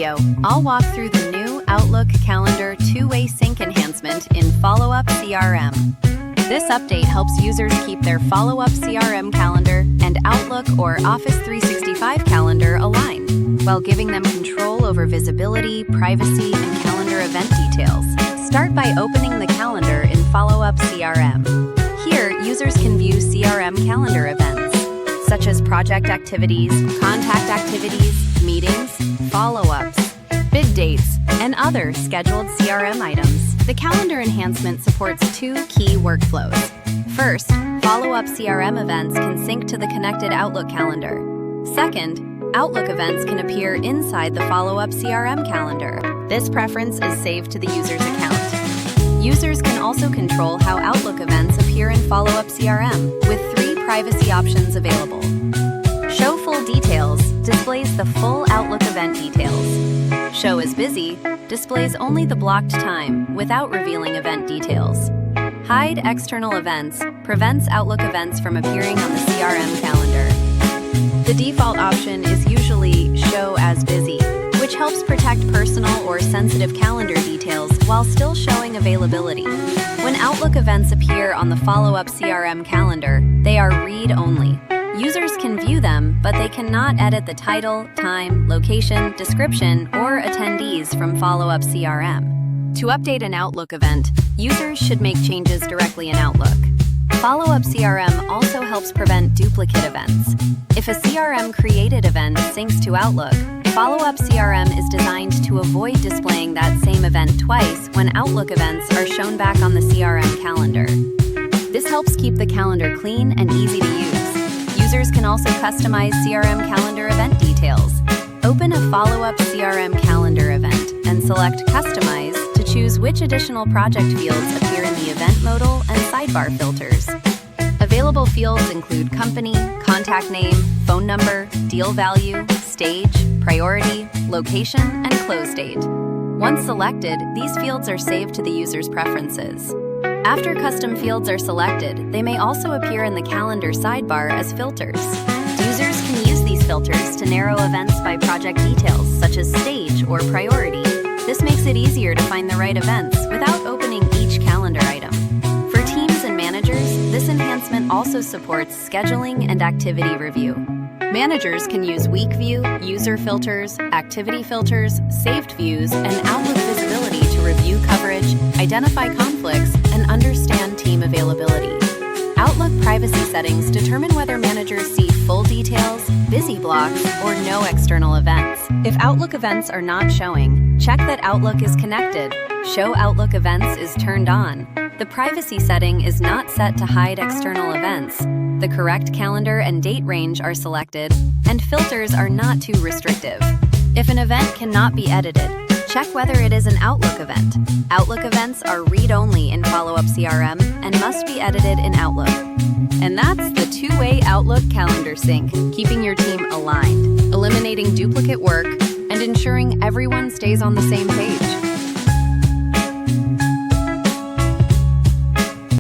video, I'll walk through the new Outlook Calendar two-way sync enhancement in Followup CRM. This update helps users keep their Followup CRM calendar and Outlook or Office 365 calendar aligned, while giving them control over visibility, privacy, and calendar event details. Start by opening the calendar in Followup CRM. Here, users can view CRM calendar events, such as project activities, contact activities, meetings, follow-ups, bid dates, and other scheduled CRM items. The calendar enhancement supports two key workflows. First, Followup CRM events can sync to the connected Outlook calendar. Second, Outlook events can appear inside the Followup CRM calendar. This preference is saved to the user's account. Users can also control how Outlook events appear in Followup CRM, with 3 privacy options available. Show Full Details displays the full Outlook event details. Show as Busy displays only the blocked time without revealing event details. Hide External Events prevents Outlook events from appearing on the CRM calendar. The default option is usually Show as Busy, which helps protect personal or sensitive calendar details while still showing availability. When Outlook events appear on the Followup CRM calendar, they are read-only. Users can view them, but they cannot edit the title, time, location, description, or attendees from Followup CRM. To update an Outlook event, users should make changes directly in Outlook. Followup CRM also helps prevent duplicate events. If a CRM-created event syncs to Outlook, Followup CRM is designed to avoid displaying that same event twice when Outlook events are shown back on the CRM calendar. This helps keep the calendar clean and easy to use. Users can also customize CRM calendar event details. Open a Followup CRM calendar event and select Customize to choose which additional project fields appear in the event modal and sidebar filters. Available fields include company, contact name, phone number, deal value, stage, priority, location, and close date. Once selected, these fields are saved to the user's preferences. After custom fields are selected, they may also appear in the calendar sidebar as filters. Users can use these filters to narrow events by project details, such as stage or priority. This makes it easier to find the right events without opening each calendar item. For teams and managers, this enhancement also supports scheduling and activity review. Managers can use week view, user filters, activity filters, saved views, and Outlook visibility to review coverage, identify conflicts, and understand team availability. Outlook privacy settings determine whether managers see full details, busy blocks, or no external events. If Outlook events are not showing, check that Outlook is connected. Show Outlook events is turned on. The privacy setting is not set to hide external events. The correct calendar and date range are selected, and filters are not too restrictive. If an event cannot be edited, check whether it is an Outlook event. Outlook events are read-only in Followup CRM and must be edited in Outlook. And that's the two-way Outlook calendar sync, keeping your team aligned, eliminating duplicate work, and ensuring everyone stays on the same page.